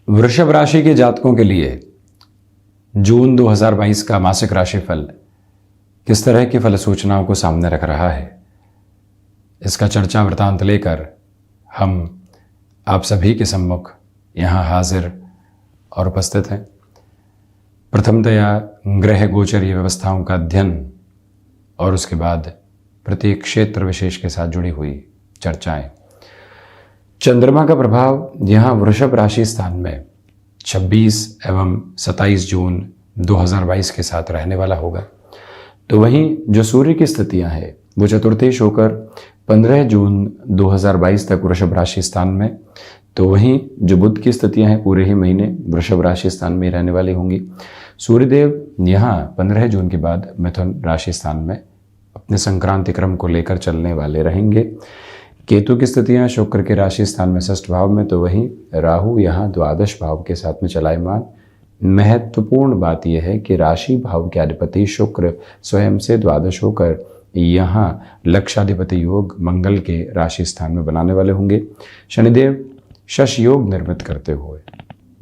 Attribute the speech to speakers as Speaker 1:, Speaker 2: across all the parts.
Speaker 1: वृषभ राशि के जातकों के लिए जून 2022 का मासिक राशिफल किस तरह की फल सूचनाओं को सामने रख रहा है, इसका चर्चा वृतांत लेकर हम आप सभी के सम्मुख यहाँ हाजिर और उपस्थित हैं। प्रथमतया ग्रह गोचरीय व्यवस्थाओं का अध्ययन और उसके बाद प्रत्येक क्षेत्र विशेष के साथ जुड़ी हुई चर्चाएं। चंद्रमा का प्रभाव यहाँ वृषभ राशि स्थान में 26 एवं 27 जून 2022 के साथ रहने वाला होगा। तो वहीं जो सूर्य की स्थितियां हैं वो चतुर्थेश होकर 15 जून 2022 तक वृषभ राशि स्थान में, तो वहीं जो बुध की स्थितियां हैं पूरे ही महीने वृषभ राशि स्थान में रहने वाली होंगी। सूर्यदेव यहाँ 15 जून के बाद मिथुन राशि स्थान में अपने संक्रांति क्रम को लेकर चलने वाले रहेंगे। केतु की स्थितियां शुक्र के राशि स्थान में षष्ठ भाव में, तो वहीं राहु यहाँ द्वादश भाव के साथ में चलायमान। महत्वपूर्ण बात यह है कि राशि भाव के अधिपति शुक्र स्वयं से द्वादश होकर यहाँ लक्षाधिपति योग मंगल के राशि स्थान में बनाने वाले होंगे। शनिदेव शश योग निर्मित करते हुए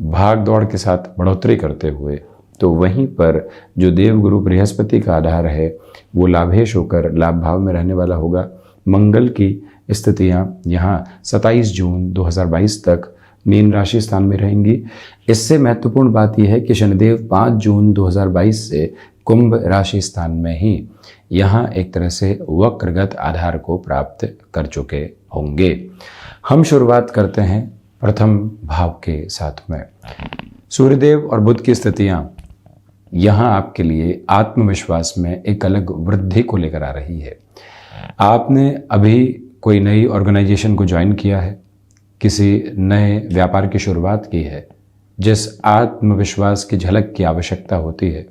Speaker 1: भाग दौड़ के साथ बढ़ोतरी करते हुए, तो वहीं पर जो देवगुरु बृहस्पति का आधार है वो लाभेश होकर लाभ भाव में रहने वाला होगा। मंगल की स्थितियां यहाँ 27 जून 2022 तक मीन राशि स्थान में रहेंगी। इससे महत्वपूर्ण बात यह है कि शनिदेव 5 जून 2022 से कुंभ राशि स्थान में ही यहाँ एक तरह से वक्रगत आधार को प्राप्त कर चुके होंगे। हम शुरुआत करते हैं प्रथम भाव के साथ में। सूर्यदेव और बुध की स्थितियां यहाँ आपके लिए आत्मविश्वास में एक अलग वृद्धि को लेकर आ रही है। आपने अभी कोई नई ऑर्गेनाइजेशन को ज्वाइन किया है, किसी नए व्यापार की शुरुआत की है, जिस आत्मविश्वास की झलक की आवश्यकता होती है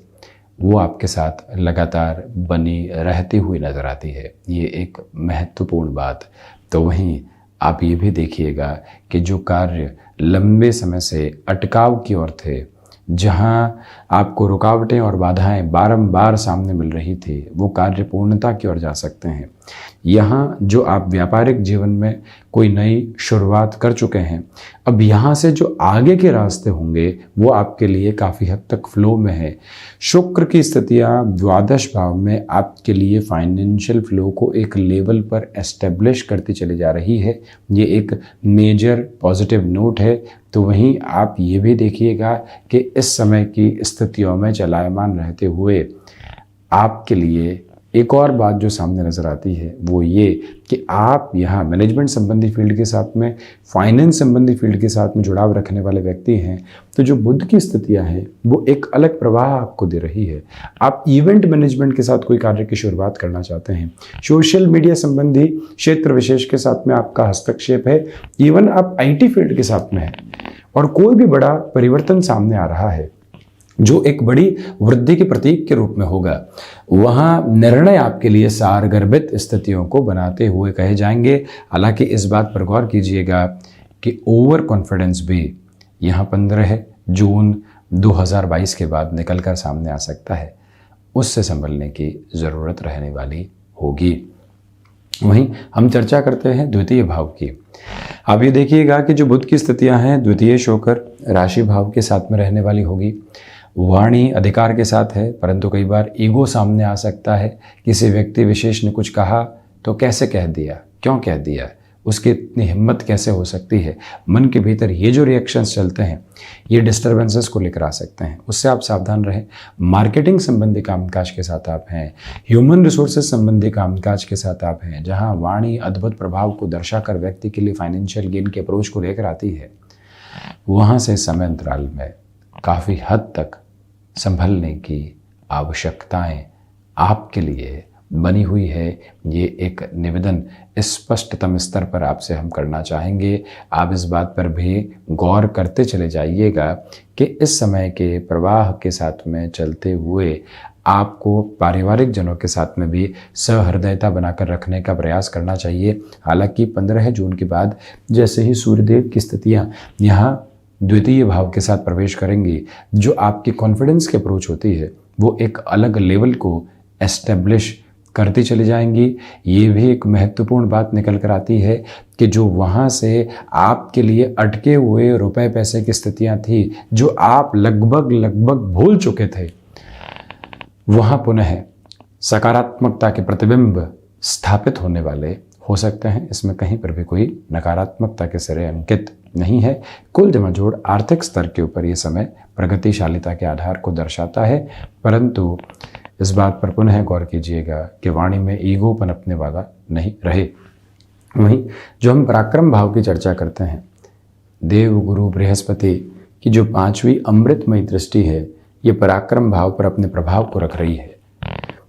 Speaker 1: वो आपके साथ लगातार बनी रहती हुई नजर आती है। ये एक महत्वपूर्ण बात। तो वहीं आप ये भी देखिएगा कि जो कार्य लंबे समय से अटकाव की ओर थे, जहाँ आपको रुकावटें और बाधाएं बारंबार सामने मिल रही थी, वो कार्य पूर्णता की ओर जा सकते हैं। यहाँ जो आप व्यापारिक जीवन में कोई नई शुरुआत कर चुके हैं, अब यहाँ से जो आगे के रास्ते होंगे वो आपके लिए काफ़ी हद तक फ्लो में है। शुक्र की स्थितियाँ द्वादश भाव में आपके लिए फाइनेंशियल फ्लो को एक लेवल पर एस्टेब्लिश करती चली जा रही है। ये एक मेजर पॉजिटिव नोट है। तो वहीं आप ये भी देखिएगा कि इस समय की स्थितियों में चलायमान रहते हुए आपके लिए एक और बात जो सामने नज़र आती है वो ये कि आप यहाँ मैनेजमेंट संबंधी फील्ड के साथ में, फाइनेंस संबंधी फील्ड के साथ में जुड़ाव रखने वाले व्यक्ति हैं। तो जो बुध की स्थितियाँ हैं वो एक अलग प्रवाह आपको दे रही है। आप इवेंट मैनेजमेंट के साथ कोई कार्य की शुरुआत करना चाहते हैं, सोशल मीडिया संबंधी क्षेत्र विशेष के साथ में आपका हस्तक्षेप है, इवन आप IT फील्ड के साथ में हैं और कोई भी बड़ा परिवर्तन सामने आ रहा है जो एक बड़ी वृद्धि के प्रतीक के रूप में होगा, वहाँ निर्णय आपके लिए सारगर्भित स्थितियों को बनाते हुए कहे जाएंगे। हालांकि इस बात पर गौर कीजिएगा कि ओवर कॉन्फिडेंस भी यहाँ 15 जून 2022 के बाद निकल कर सामने आ सकता है, उससे संभलने की ज़रूरत रहने वाली होगी। वहीं हम चर्चा करते हैं द्वितीय भाव की। आप ये देखिएगा कि जो बुध की स्थितियां हैं द्वितीय होकर राशि भाव के साथ में रहने वाली होगी। वाणी अधिकार के साथ है, परंतु कई बार ईगो सामने आ सकता है। किसी व्यक्ति विशेष ने कुछ कहा तो कैसे कह दिया, क्यों कह दिया, उसकी इतनी हिम्मत कैसे हो सकती है, मन के भीतर ये जो रिएक्शंस चलते हैं ये डिस्टर्बेंसेस को लेकर आ सकते हैं। उससे आप सावधान रहें। मार्केटिंग संबंधी कामकाज के साथ आप हैं, ह्यूमन रिसोर्सेज संबंधी कामकाज के साथ आप हैं, जहां वाणी अद्भुत प्रभाव को दर्शाकर व्यक्ति के लिए फाइनेंशियल गेन के अप्रोच को लेकर आती है, वहाँ से समय अंतराल में काफ़ी हद तक संभलने की आवश्यकताएं आपके लिए बनी हुई है। ये एक निवेदन स्पष्टतम स्तर पर आपसे हम करना चाहेंगे। आप इस बात पर भी गौर करते चले जाइएगा कि इस समय के प्रवाह के साथ में चलते हुए आपको पारिवारिक जनों के साथ में भी सहृदयता बनाकर रखने का प्रयास करना चाहिए। हालांकि 15 जून के बाद जैसे ही सूर्यदेव की स्थितियाँ यहाँ द्वितीय भाव के साथ प्रवेश करेंगी, जो आपकी कॉन्फिडेंस की अप्रोच होती है वो एक अलग लेवल को एस्टेब्लिश करती चली जाएंगी। ये भी एक महत्वपूर्ण बात निकल कर आती है कि जो वहाँ से आपके लिए अटके हुए रुपए पैसे की स्थितियाँ थी, जो आप लगभग भूल चुके थे, वहाँ पुनः सकारात्मकता के प्रतिबिंब स्थापित होने वाले हो सकते हैं। इसमें कहीं पर भी कोई नकारात्मकता के सिरे अंकित नहीं है। कुल जमाजोड़ आर्थिक स्तर के ऊपर ये समय प्रगतिशालिता के आधार को दर्शाता है, परंतु इस बात पर पुनः गौर कीजिएगा कि वाणी में ईगो पनपने वाला नहीं रहे। वहीं जो हम पराक्रम भाव की चर्चा करते हैं, देव गुरु बृहस्पति की जो 5वीं अमृतमयी दृष्टि है, ये पराक्रम भाव पर अपने प्रभाव को रख रही है।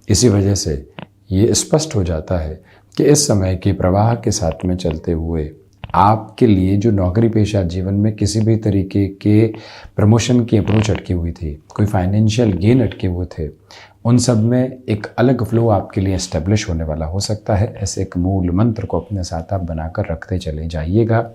Speaker 1: इसी वजह से ये स्पष्ट हो जाता है कि इस समय के प्रवाह के साथ में चलते हुए आपके लिए जो नौकरी पेशा जीवन में किसी भी तरीके के प्रमोशन की अप्रोच अटकी हुई थी, कोई फाइनेंशियल गेन अटके हुए थे, उन सब में एक अलग फ्लो आपके लिए एस्टेब्लिश होने वाला हो सकता है। ऐसे एक मूल मंत्र को अपने साथ आप बनाकर रखते चले जाइएगा।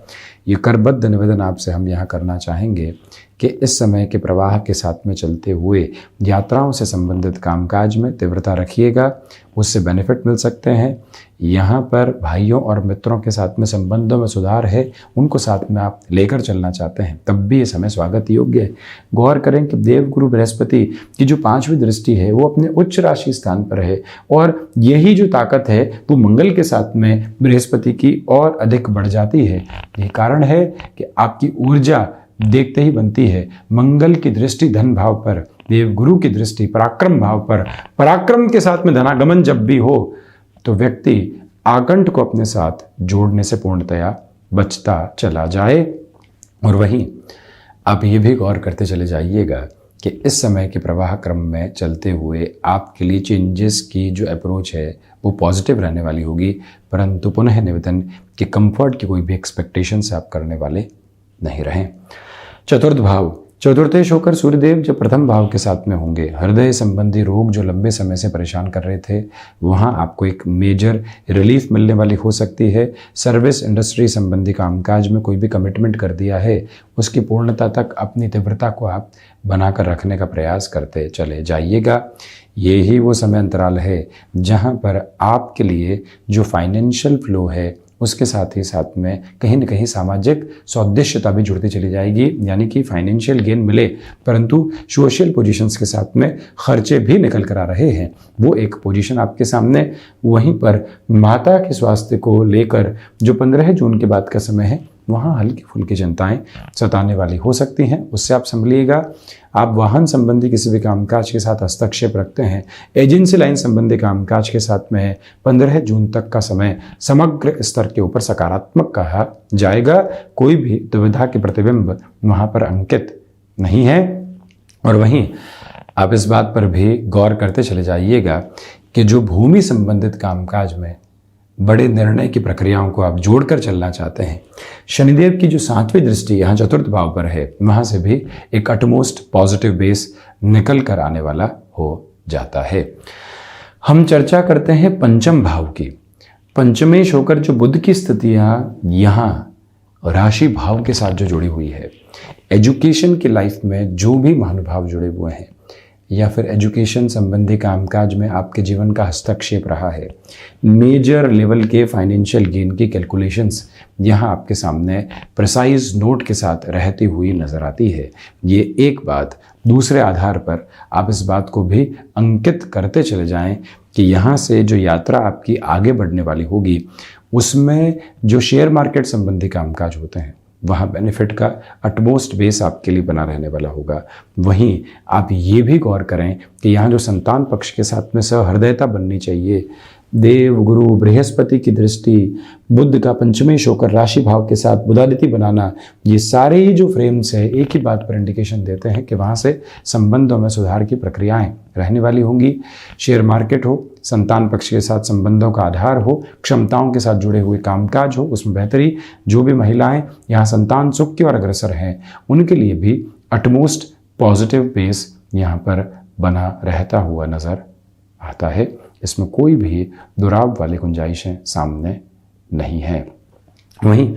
Speaker 1: ये करबद्ध निवेदन आपसे हम यहाँ करना चाहेंगे कि इस समय के प्रवाह के साथ में चलते हुए यात्राओं से संबंधित कामकाज में तीव्रता रखिएगा, उससे बेनिफिट मिल सकते हैं। यहाँ पर भाइयों और मित्रों के साथ में संबंधों में सुधार है, उनको साथ में आप लेकर चलना चाहते हैं, तब भी ये समय स्वागत योग्य है। गौर करें कि देवगुरु बृहस्पति की जो 5वीं दृष्टि है वो अपने उच्च राशि स्थान पर है, और यही जो ताकत है वो मंगल के साथ में बृहस्पति की और अधिक बढ़ जाती है। यही कारण है कि आपकी ऊर्जा देखते ही बनती है। मंगल की दृष्टि धन भाव पर, देवगुरु की दृष्टि पराक्रम भाव पर, पराक्रम के साथ में धनागमन जब भी हो तो व्यक्ति आकंठ को अपने साथ जोड़ने से पूर्णतया बचता चला जाए। और वहीं आप ये भी गौर करते चले जाइएगा कि इस समय के प्रवाह क्रम में चलते हुए आपके लिए चेंजेस की जो अप्रोच है वो पॉजिटिव रहने वाली होगी, परंतु पुनः निवेदन कि कंफर्ट की कोई भी एक्सपेक्टेशन से आप करने वाले नहीं रहें। चतुर्थ भाव, चतुर्थेश होकर सूर्यदेव जब प्रथम भाव के साथ में होंगे, हृदय संबंधी रोग जो लंबे समय से परेशान कर रहे थे, वहाँ आपको एक मेजर रिलीफ मिलने वाली हो सकती है। सर्विस इंडस्ट्री संबंधी कामकाज में कोई भी कमिटमेंट कर दिया है, उसकी पूर्णता तक अपनी तीव्रता को आप बनाकर रखने का प्रयास करते चले जाइएगा। ये ही वो समय अंतराल है जहाँ पर आपके लिए जो फाइनेंशियल फ्लो है उसके साथ ही साथ में कहीं न कहीं सामाजिक सौदेश्यता भी जुड़ती चली जाएगी, यानी कि फाइनेंशियल गेन मिले परंतु सोशल पोजीशंस के साथ में खर्चे भी निकल कर आ रहे हैं, वो एक पोजीशन आपके सामने। वहीं पर माता के स्वास्थ्य को लेकर जो 15 जून के बाद का समय है, वहाँ हल्की फुल्की चिंताएं सताने वाली हो सकती हैं, उससे आप संभलिएगा। आप वाहन संबंधी किसी भी कामकाज के साथ हस्तक्षेप रखते हैं, एजेंसी लाइन संबंधी कामकाज के साथ में 15 जून तक का समय समग्र स्तर के ऊपर सकारात्मक कहा जाएगा। कोई भी दुविधा के प्रतिबिंब वहाँ पर अंकित नहीं है। और वहीं आप इस बात पर भी गौर करते चले जाइएगा कि जो भूमि संबंधित कामकाज में बड़े निर्णय की प्रक्रियाओं को आप जोड़कर चलना चाहते हैं, शनिदेव की जो 7वीं दृष्टि यहाँ चतुर्थ भाव पर है, वहाँ से भी एक अटमोस्ट पॉजिटिव बेस निकल कर आने वाला हो जाता है। हम चर्चा करते हैं पंचम भाव की। पंचमेश होकर जो बुध की स्थितियाँ यहाँ राशि भाव के साथ जो जुड़ी हुई है, एजुकेशन की लाइफ में जो भी महानुभाव जुड़े हुए हैं या फिर एजुकेशन संबंधी कामकाज में आपके जीवन का हस्तक्षेप रहा है, मेजर लेवल के फाइनेंशियल गेन की कैलकुलेशंस यहाँ आपके सामने प्रिसाइज नोट के साथ रहती हुई नजर आती है। ये एक बात। दूसरे आधार पर आप इस बात को भी अंकित करते चले जाएं कि यहाँ से जो यात्रा आपकी आगे बढ़ने वाली होगी, उसमें जो शेयर मार्केट संबंधी कामकाज होते हैं वहाँ बेनिफिट का अटमोस्ट बेस आपके लिए बना रहने वाला होगा। वहीं आप ये भी गौर करें कि यहाँ जो संतान पक्ष के साथ में सहृदयता बननी चाहिए, देव गुरु बृहस्पति की दृष्टि, बुध का पंचमेश होकर राशि भाव के साथ बुधादिति बनाना, ये सारे ही जो फ्रेम्स है एक ही बात पर इंडिकेशन देते हैं कि वहाँ से संबंधों में सुधार की प्रक्रियाएं रहने वाली होंगी। शेयर मार्केट हो, संतान पक्ष के साथ संबंधों का आधार हो, क्षमताओं के साथ जुड़े हुए कामकाज हो, उसमें बेहतरी। जो भी महिलाएं यहाँ संतान सुख की ओर अग्रसर हैं, उनके लिए भी अटमोस्ट पॉजिटिव बेस यहाँ पर बना रहता हुआ नजर आता है। इसमें कोई भी दुराव वाली गुंजाइशें सामने नहीं है। वहीं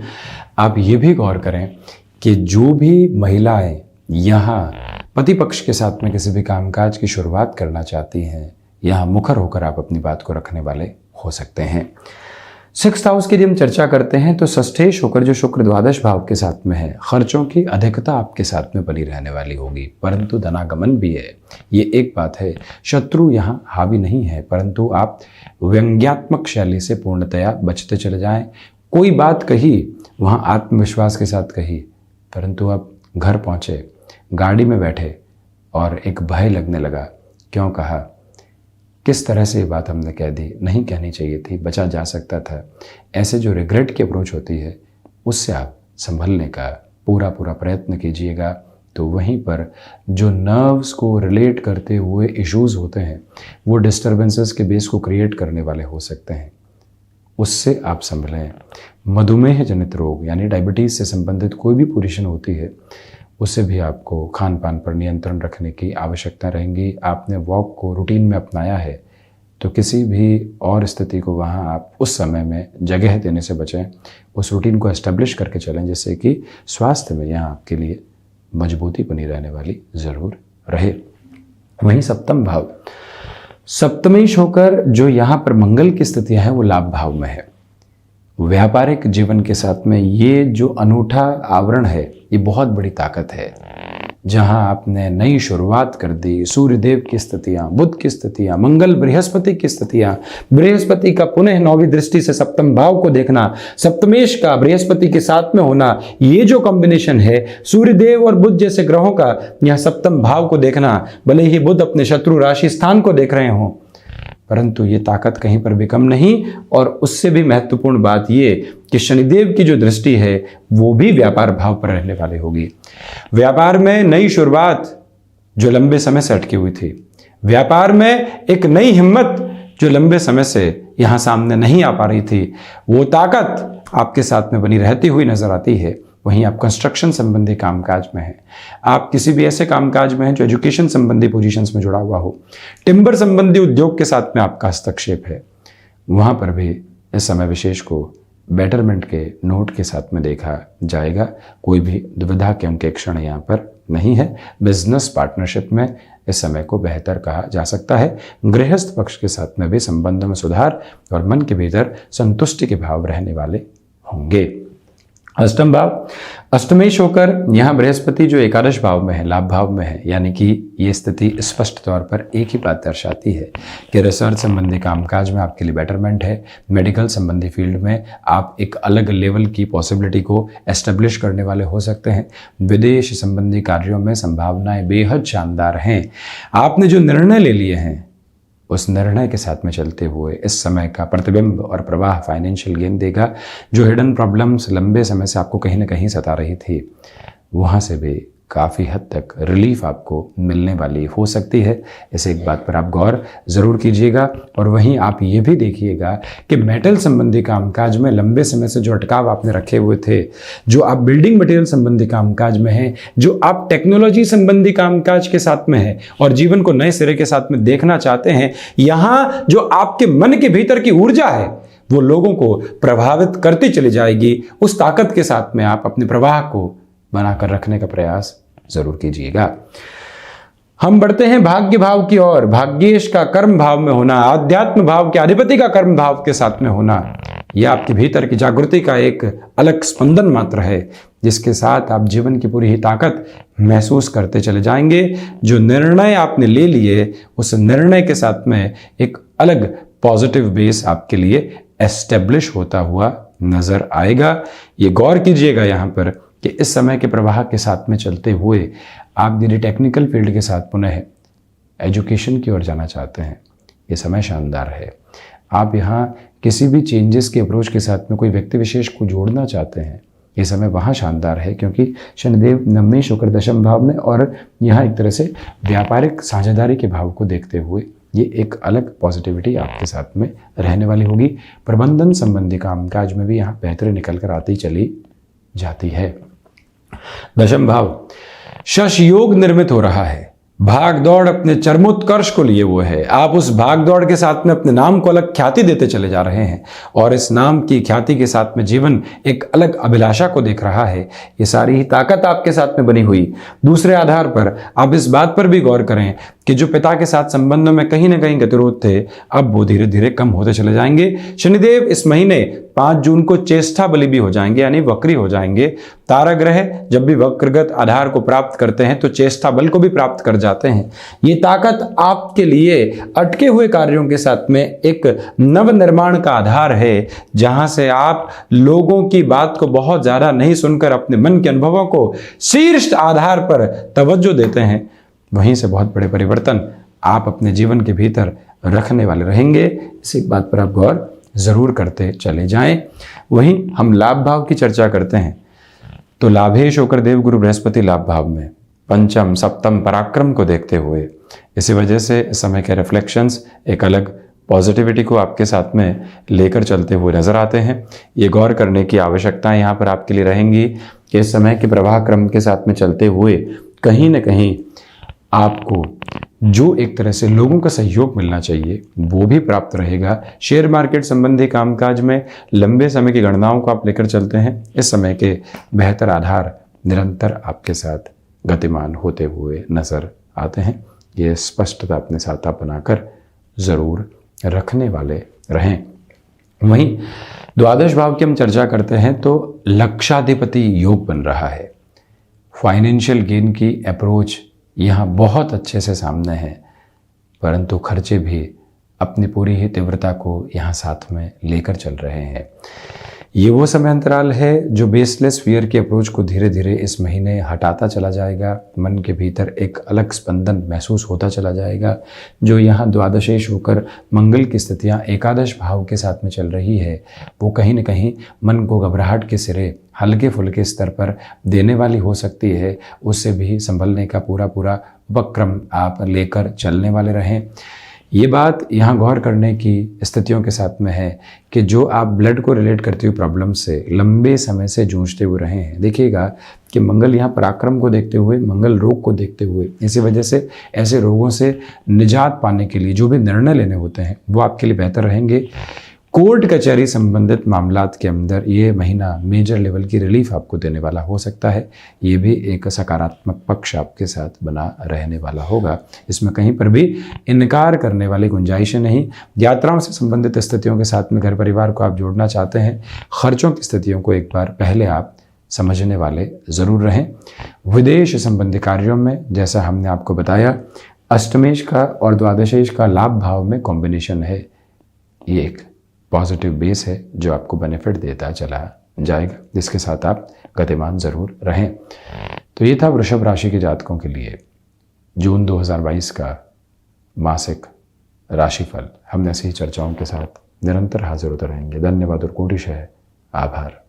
Speaker 1: आप ये भी गौर करें कि जो भी महिलाएं यहाँ पति पक्ष के साथ में किसी भी कामकाज की शुरुआत करना चाहती हैं यहाँ मुखर होकर आप अपनी बात को रखने वाले हो सकते हैं। 6th हाउस की यदि हम चर्चा करते हैं तो षष्ठेश होकर जो शुक्र द्वादश भाव के साथ में है, खर्चों की अधिकता आपके साथ में बनी रहने वाली होगी, परंतु धनागमन भी है। ये एक बात है, शत्रु यहाँ हावी नहीं है, परंतु आप व्यंग्यात्मक शैली से पूर्णतया बचते चले जाएं। कोई बात कही वहाँ आत्मविश्वास के साथ कही, परंतु आप घर पहुँचे, गाड़ी में बैठे और एक भय लगने लगा, क्यों कहा, किस तरह से ये बात हमने कह दी, नहीं कहनी चाहिए थी, बचा जा सकता था। ऐसे जो रिग्रेट की अप्रोच होती है उससे आप संभलने का पूरा प्रयत्न कीजिएगा। तो वहीं पर जो नर्व्स को रिलेट करते हुए इश्यूज़ होते हैं वो डिस्टर्बेंसेस के बेस को क्रिएट करने वाले हो सकते हैं, उससे आप संभलें। मधुमेह जनित रोग यानी डायबिटीज़ से संबंधित कोई भी पोजीशन होती है उससे भी आपको खान पान पर नियंत्रण रखने की आवश्यकता रहेंगी। आपने वॉक को रूटीन में अपनाया है तो किसी भी और स्थिति को वहाँ आप उस समय में जगह देने से बचें, उस रूटीन को एस्टेब्लिश करके चलें, जिससे कि स्वास्थ्य में यहाँ आपके लिए मजबूती बनी रहने वाली ज़रूर रहे। वहीं सप्तम भाव, सप्तमेश होकर जो यहाँ पर मंगल की स्थितियाँ हैं वो लाभ भाव में है। व्यापारिक जीवन के साथ में ये जो अनूठा आवरण है ये बहुत बड़ी ताकत है। जहां आपने नई शुरुआत कर दी, सूर्यदेव की स्थितियां, बुध की स्थितियां, मंगल बृहस्पति की स्थितियां, बृहस्पति का पुनः 9वीं दृष्टि से सप्तम भाव को देखना, सप्तमेश का बृहस्पति के साथ में होना, ये जो कॉम्बिनेशन है सूर्यदेव और बुध जैसे ग्रहों का, यह सप्तम भाव को देखना, भले ही बुध अपने शत्रु राशि स्थान को देख रहे हों, परंतु ये ताकत कहीं पर भी कम नहीं। और उससे भी महत्वपूर्ण बात ये कि शनिदेव की जो दृष्टि है वो भी व्यापार भाव पर रहने वाली होगी। व्यापार में नई शुरुआत जो लंबे समय से अटकी हुई थी, व्यापार में एक नई हिम्मत जो लंबे समय से यहाँ सामने नहीं आ पा रही थी, वो ताकत आपके साथ में बनी रहती हुई नजर आती है। वहीं आप कंस्ट्रक्शन संबंधी कामकाज में हैं, आप किसी भी ऐसे कामकाज में हैं जो एजुकेशन संबंधी पोजीशंस में जुड़ा हुआ हो, टिम्बर संबंधी उद्योग के साथ में आपका हस्तक्षेप है, वहाँ पर भी इस समय विशेष को बेटरमेंट के नोट के साथ में देखा जाएगा। कोई भी दुविधा के अंक क्षण यहाँ पर नहीं है। बिजनेस पार्टनरशिप में इस समय को बेहतर कहा जा सकता है। गृहस्थ पक्ष के साथ में भी संबंधों में सुधार और मन के भीतर संतुष्टि के भाव रहने वाले होंगे। अष्टम भाव, अष्टमेश होकर यहाँ बृहस्पति जो एकादश भाव में है, लाभ भाव में है, यानी कि ये स्थिति स्पष्ट तौर पर एक ही बात दर्शाती है कि रिसर्च संबंधी कामकाज में आपके लिए बेटरमेंट है। मेडिकल संबंधी फील्ड में आप एक अलग लेवल की पॉसिबिलिटी को एस्टेब्लिश करने वाले हो सकते हैं। विदेश संबंधी कार्यों में संभावनाएं बेहद शानदार हैं। आपने जो निर्णय ले लिए हैं उस निर्णय के साथ में चलते हुए इस समय का प्रतिबिंब और प्रवाह फाइनेंशियल गेन देगा। जो हिडन प्रॉब्लम्स लंबे समय से आपको कहीं ना कहीं सता रही थी, वहाँ से भी काफ़ी हद तक रिलीफ आपको मिलने वाली हो सकती है। इस एक बात पर आप गौर ज़रूर कीजिएगा। और वहीं आप ये भी देखिएगा कि मेटल संबंधी कामकाज में लंबे समय से जो अटकाव आपने रखे हुए थे, जो आप बिल्डिंग मटेरियल संबंधी कामकाज में हैं, जो आप टेक्नोलॉजी संबंधी कामकाज के साथ में हैं और जीवन को नए सिरे के साथ में देखना चाहते हैं, यहाँ जो आपके मन के भीतर की ऊर्जा है वो लोगों को प्रभावित करती चली जाएगी। उस ताकत के साथ में आप अपने प्रवाह को बनाकर रखने का प्रयास जरूर कीजिएगा। हम बढ़ते हैं भाग्य भाव की ओर। भाग्येश का कर्म भाव में होना, आध्यात्म भाव के अधिपति का कर्म भाव के साथ में होना, यह आपके भीतर की जागृति का एक अलग स्पंदन मात्र है, जिसके साथ आप जीवन की पूरी ही ताकत महसूस करते चले जाएंगे। जो निर्णय आपने ले लिए उस निर्णय के साथ में एक अलग पॉजिटिव बेस आपके लिए एस्टेब्लिश होता हुआ नजर आएगा। ये गौर कीजिएगा यहाँ पर कि इस समय के प्रवाह के साथ में चलते हुए आप यदि टेक्निकल फील्ड के साथ पुनः एजुकेशन की ओर जाना चाहते हैं, ये समय शानदार है। आप यहाँ किसी भी चेंजेस के अप्रोच के साथ में कोई व्यक्ति विशेष को जोड़ना चाहते हैं, ये समय वहाँ शानदार है, क्योंकि शनिदेव नवमी शुक्र दशम भाव में और यहाँ एक तरह से व्यापारिक साझेदारी के भाव को देखते हुए ये एक अलग पॉजिटिविटी आपके साथ में रहने वाली होगी। प्रबंधन संबंधी कामकाज में भी यहाँ बेहतरी निकल कर आती चली जाती है। दशम भाव, शश योग निर्मित हो रहा है। भाग दौड़ अपने चरमोत्कर्ष को लिए हुए है। आप उस भाग दौड़ के साथ में अपने नाम को अलग ख्याति देते चले जा रहे हैं और इस नाम की ख्याति के साथ में जीवन एक अलग अभिलाषा को देख रहा है। ये सारी ही ताकत आपके साथ में बनी हुई। दूसरे आधार पर आप इस बात पर भी गौर करें कि जो पिता के साथ संबंधों में कहीं ना कहीं गतिरोध थे, अब वो धीरे धीरे कम होते चले जाएंगे। शनिदेव इस महीने 5 जून को चेष्टा बलि भी हो जाएंगे, यानी वक्री हो जाएंगे। तारा ग्रह जब भी वक्रगत आधार को प्राप्त करते हैं तो चेष्टा बल को भी प्राप्त कर जाते हैं। ये ताकत आपके लिए अटके हुए कार्यों के साथ में एक नव निर्माण का आधार है, जहां से आप लोगों की बात को बहुत ज्यादा नहीं सुनकर अपने मन के अनुभवों को शीर्ष आधार पर तवज्जो देते हैं। वहीं से बहुत बड़े परिवर्तन आप अपने जीवन के भीतर रखने वाले रहेंगे। इसी बात पर आप गौर जरूर करते चले जाएं। वहीं हम लाभ भाव की चर्चा करते हैं तो लाभेश होकर देवगुरु बृहस्पति लाभ भाव में पंचम सप्तम पराक्रम को देखते हुए, इसी वजह से इस समय के रिफ्लेक्शंस एक अलग पॉजिटिविटी को आपके साथ में लेकर चलते हुए नजर आते हैं। ये गौर करने की आवश्यकताएं यहाँ पर आपके लिए रहेंगी कि इस समय के प्रवाह क्रम के साथ में चलते हुए कहीं ना कहीं आपको जो एक तरह से लोगों का सहयोग मिलना चाहिए वो भी प्राप्त रहेगा। शेयर मार्केट संबंधी कामकाज में लंबे समय की गणनाओं को आप लेकर चलते हैं। इस समय के बेहतर आधार निरंतर आपके साथ गतिमान होते हुए नजर आते हैं। ये स्पष्टता अपने साथ आप बनाकर जरूर रखने वाले रहें। वहीं द्वादश भाव की हम चर्चा करते हैं तो लक्षाधिपति योग बन रहा है। फाइनेंशियल गेन की अप्रोच यहाँ बहुत अच्छे से सामने है, परंतु खर्चे भी अपनी पूरी ही तीव्रता को यहाँ साथ में लेकर चल रहे हैं। ये वो समय अंतराल है जो बेसलेस फियर की अप्रोच को धीरे धीरे इस महीने हटाता चला जाएगा। मन के भीतर एक अलग स्पंदन महसूस होता चला जाएगा। जो यहाँ द्वादशेश होकर मंगल की स्थितियाँ एकादश भाव के साथ में चल रही है, वो कहीं न कहीं मन को घबराहट के सिरे हल्के फुल्के स्तर पर देने वाली हो सकती है। उससे भी संभलने का पूरा उपक्रम आप लेकर चलने वाले रहें। ये बात यहाँ गौर करने की स्थितियों के साथ में है कि जो आप ब्लड को रिलेट करती हुई प्रॉब्लम से लंबे समय से जूझते हुए रहे हैं, देखिएगा कि मंगल यहाँ पराक्रम को देखते हुए, मंगल रोग को देखते हुए, इसी वजह से ऐसे रोगों से निजात पाने के लिए जो भी निर्णय लेने होते हैं वो आपके लिए बेहतर रहेंगे। कोर्ट कचहरी संबंधित मामलात के अंदर ये महीना मेजर लेवल की रिलीफ आपको देने वाला हो सकता है। ये भी एक सकारात्मक पक्ष आपके साथ बना रहने वाला होगा। इसमें कहीं पर भी इनकार करने वाली गुंजाइशें नहीं। यात्राओं से संबंधित स्थितियों के साथ में घर परिवार को आप जोड़ना चाहते हैं, खर्चों की स्थितियों को एक बार पहले आप समझने वाले ज़रूर रहें। विदेश संबंधी कार्यों में जैसा हमने आपको बताया, अष्टमेश का और द्वादशेश का लाभ भाव में कॉम्बिनेशन है। ये एक पॉजिटिव बेस है जो आपको बेनिफिट देता चला जाएगा, जिसके साथ आप गतिमान ज़रूर रहें। तो ये था वृषभ राशि के जातकों के लिए जून 2022 का मासिक राशिफल। हमने ऐसी ही चर्चाओं के साथ निरंतर हाजिर होते रहेंगे। धन्यवाद और कोटिशः आभार।